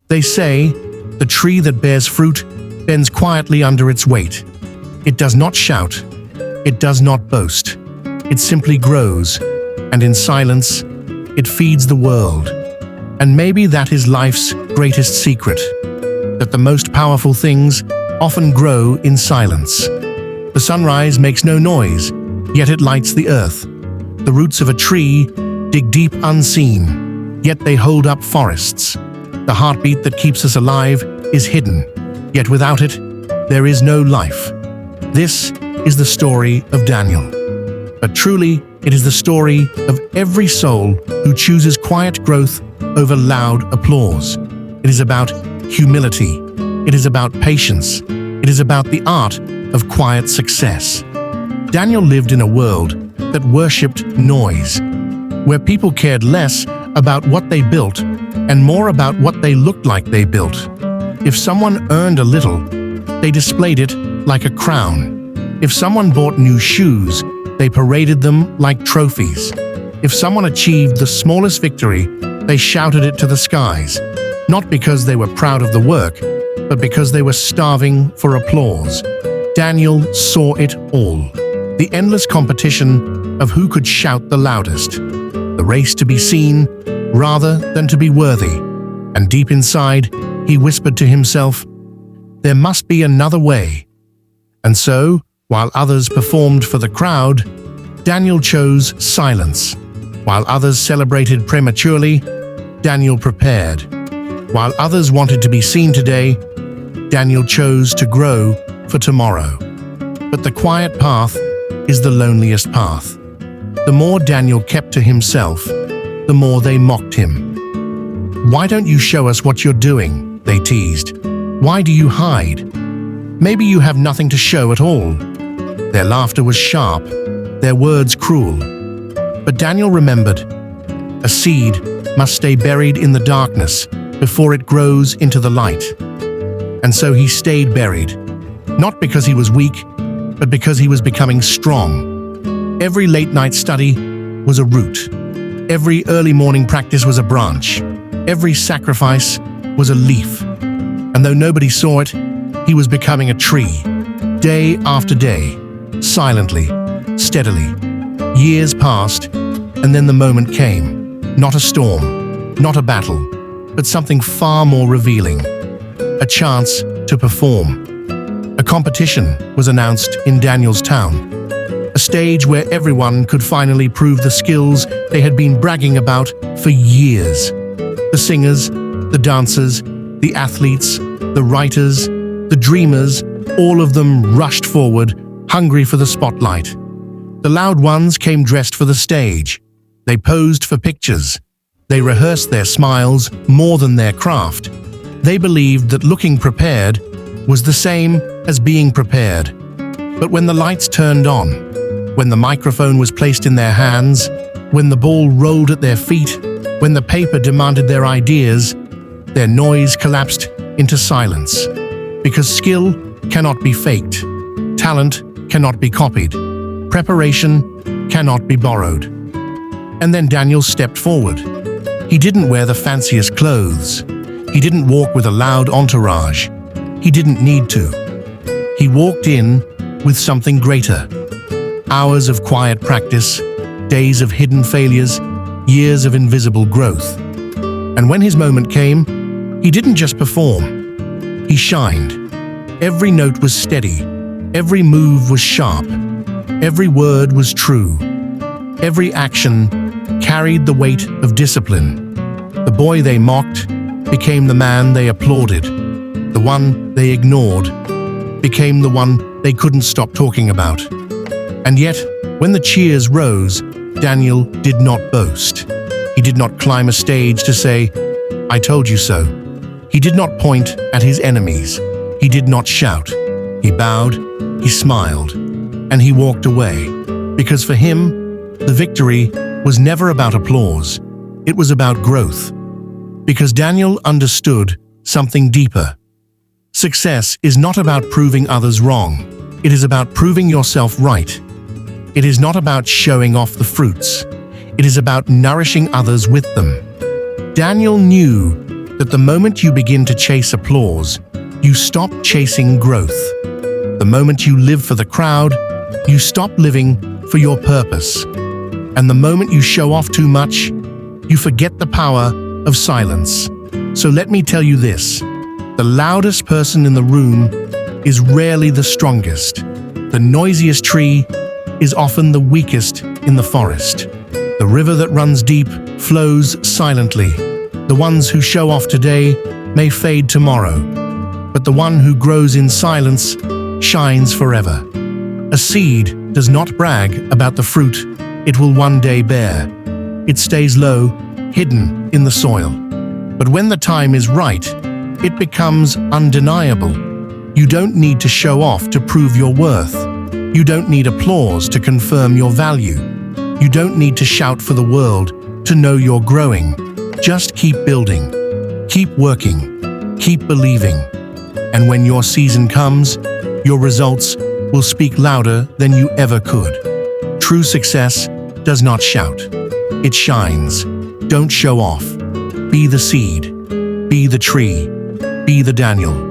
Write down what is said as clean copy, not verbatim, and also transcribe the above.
They say, the tree that bears fruit bends quietly under its weight. It does not shout. It does not boast. It simply grows, and in silence, it feeds the world. And maybe that is life's greatest secret, that the most powerful things often grow in silence. The sunrise makes no noise, yet it lights the earth. The roots of a tree dig deep unseen, yet they hold up forests. The heartbeat that keeps us alive is hidden, yet without it, there is no life. This is the story of Daniel. But truly, it is the story of every soul who chooses quiet growth over loud applause. It is about humility. It is about patience. It is about the art of quiet success. Daniel lived in a world that worshipped noise, where people cared less about what they built and more about what they looked like they built. If someone earned a little, they displayed it like a crown. If someone bought new shoes, they paraded them like trophies. If someone achieved the smallest victory, they shouted it to the skies, not because they were proud of the work, but because they were starving for applause. Daniel saw it all. The endless competition of who could shout the loudest. The race to be seen rather than to be worthy. And deep inside, he whispered to himself, there must be another way. And so, while others performed for the crowd, Daniel chose silence. While others celebrated prematurely, Daniel prepared. While others wanted to be seen today, Daniel chose to grow for tomorrow. But the quiet path is the loneliest path. The more Daniel kept to himself, the more they mocked him. Why don't you show us what you're doing? They teased. Why do you hide? Maybe you have nothing to show at all. Their laughter was sharp, their words cruel. But Daniel remembered, a seed must stay buried in the darkness before it grows into the light. And so he stayed buried, not because he was weak, but because he was becoming strong. Every late-night study was a root. Every early morning practice was a branch. Every sacrifice was a leaf. And though nobody saw it, he was becoming a tree, day after day, silently, steadily. Years passed, and then the moment came. Not a storm, not a battle, but something far more revealing. A chance to perform. A competition was announced in Daniel's town. A stage where everyone could finally prove the skills they had been bragging about for years. The singers, the dancers, the athletes, the writers, the dreamers, all of them rushed forward, hungry for the spotlight. The loud ones came dressed for the stage. They posed for pictures. They rehearsed their smiles more than their craft. They believed that looking prepared was the same as being prepared. But when the lights turned on, when the microphone was placed in their hands, when the ball rolled at their feet, when the paper demanded their ideas, their noise collapsed into silence. Because skill cannot be faked, talent cannot be copied, preparation cannot be borrowed. And then Daniel stepped forward. He didn't wear the fanciest clothes. He didn't walk with a loud entourage. He didn't need to. He walked in with something greater. Hours of quiet practice, days of hidden failures, years of invisible growth. And when his moment came, he didn't just perform. He shined. Every note was steady. Every move was sharp. Every word was true. Every action carried the weight of discipline. The boy they mocked became the man they applauded. The one they ignored became the one they couldn't stop talking about. And yet, when the cheers rose, Daniel did not boast. He did not climb a stage to say, "I told you so." He did not point at his enemies. He did not shout. He bowed, he smiled, and he walked away. Because for him, the victory was never about applause. It was about growth. Because Daniel understood something deeper. Success is not about proving others wrong. It is about proving yourself right. It is not about showing off the fruits. It is about nourishing others with them. Daniel knew that the moment you begin to chase applause, you stop chasing growth. The moment you live for the crowd, you stop living for your purpose. And the moment you show off too much, you forget the power of silence. So let me tell you this: the loudest person in the room is rarely the strongest. The noisiest tree is often the weakest in the forest. The river that runs deep flows silently. The ones who show off today may fade tomorrow, but the one who grows in silence shines forever. A seed does not brag about the fruit it will one day bear. It stays low, hidden in the soil. But when the time is right, it becomes undeniable. You don't need to show off to prove your worth. You don't need applause to confirm your value. You don't need to shout for the world to know you're growing. Just keep building, keep working, keep believing. And when your season comes, your results will speak louder than you ever could. True success does not shout. It shines. Don't show off. Be the seed. Be the tree. Be the Daniel.